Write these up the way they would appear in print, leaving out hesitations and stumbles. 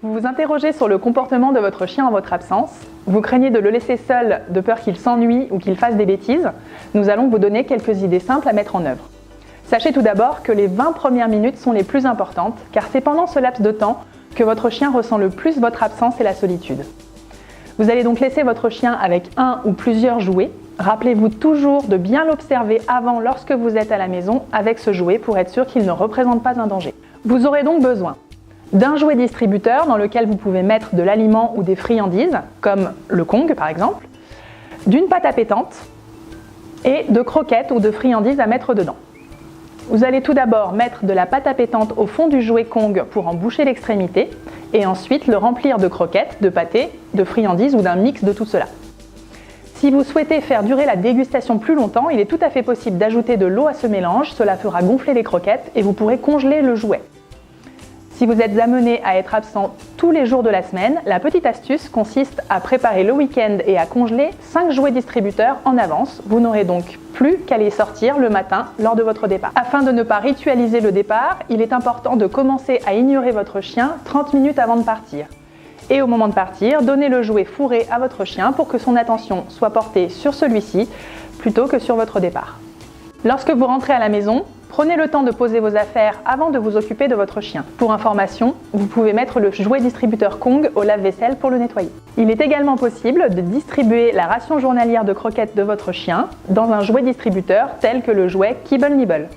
Vous vous interrogez sur le comportement de votre chien en votre absence. Vous craignez de le laisser seul de peur qu'il s'ennuie ou qu'il fasse des bêtises. Nous allons vous donner quelques idées simples à mettre en œuvre. Sachez tout d'abord que les 20 premières minutes sont les plus importantes, car c'est pendant ce laps de temps que votre chien ressent le plus votre absence et la solitude. Vous allez donc laisser votre chien avec un ou plusieurs jouets. Rappelez-vous toujours de bien l'observer avant lorsque vous êtes à la maison avec ce jouet pour être sûr qu'il ne représente pas un danger. Vous aurez donc besoin d'un jouet distributeur dans lequel vous pouvez mettre de l'aliment ou des friandises, comme le Kong par exemple, d'une pâte appétante et de croquettes ou de friandises à mettre dedans. Vous allez tout d'abord mettre de la pâte appétante au fond du jouet Kong pour en boucher l'extrémité et ensuite le remplir de croquettes, de pâté, de friandises ou d'un mix de tout cela. Si vous souhaitez faire durer la dégustation plus longtemps, il est tout à fait possible d'ajouter de l'eau à ce mélange, cela fera gonfler les croquettes et vous pourrez congeler le jouet. Si vous êtes amené à être absent tous les jours de la semaine, la petite astuce consiste à préparer le week-end et à congeler 5 jouets distributeurs en avance. Vous n'aurez donc plus qu'à les sortir le matin lors de votre départ. Afin de ne pas ritualiser le départ, il est important de commencer à ignorer votre chien 30 minutes avant de partir. Et au moment de partir, donnez le jouet fourré à votre chien pour que son attention soit portée sur celui-ci plutôt que sur votre départ. Lorsque vous rentrez à la maison, prenez le temps de poser vos affaires avant de vous occuper de votre chien. Pour information, vous pouvez mettre le jouet distributeur Kong au lave-vaisselle pour le nettoyer. Il est également possible de distribuer la ration journalière de croquettes de votre chien dans un jouet distributeur tel que le jouet Kibble Nibble.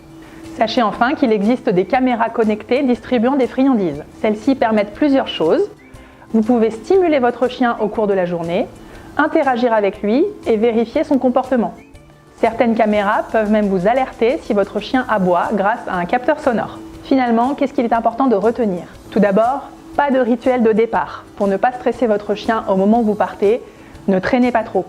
Sachez enfin qu'il existe des caméras connectées distribuant des friandises. Celles-ci permettent plusieurs choses. Vous pouvez stimuler votre chien au cours de la journée, interagir avec lui et vérifier son comportement. Certaines caméras peuvent même vous alerter si votre chien aboie grâce à un capteur sonore. Finalement, qu'est-ce qu'il est important de retenir? Tout d'abord, pas de rituel de départ. Pour ne pas stresser votre chien au moment où vous partez, ne traînez pas trop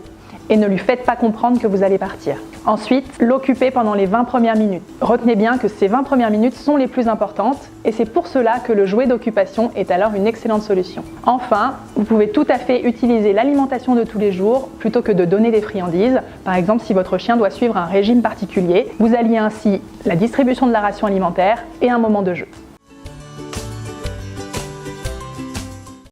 et ne lui faites pas comprendre que vous allez partir. Ensuite, l'occuper pendant les 20 premières minutes. Retenez bien que ces 20 premières minutes sont les plus importantes et c'est pour cela que le jouet d'occupation est alors une excellente solution. Enfin, vous pouvez tout à fait utiliser l'alimentation de tous les jours plutôt que de donner des friandises. Par exemple, si votre chien doit suivre un régime particulier, vous alliez ainsi la distribution de la ration alimentaire et un moment de jeu.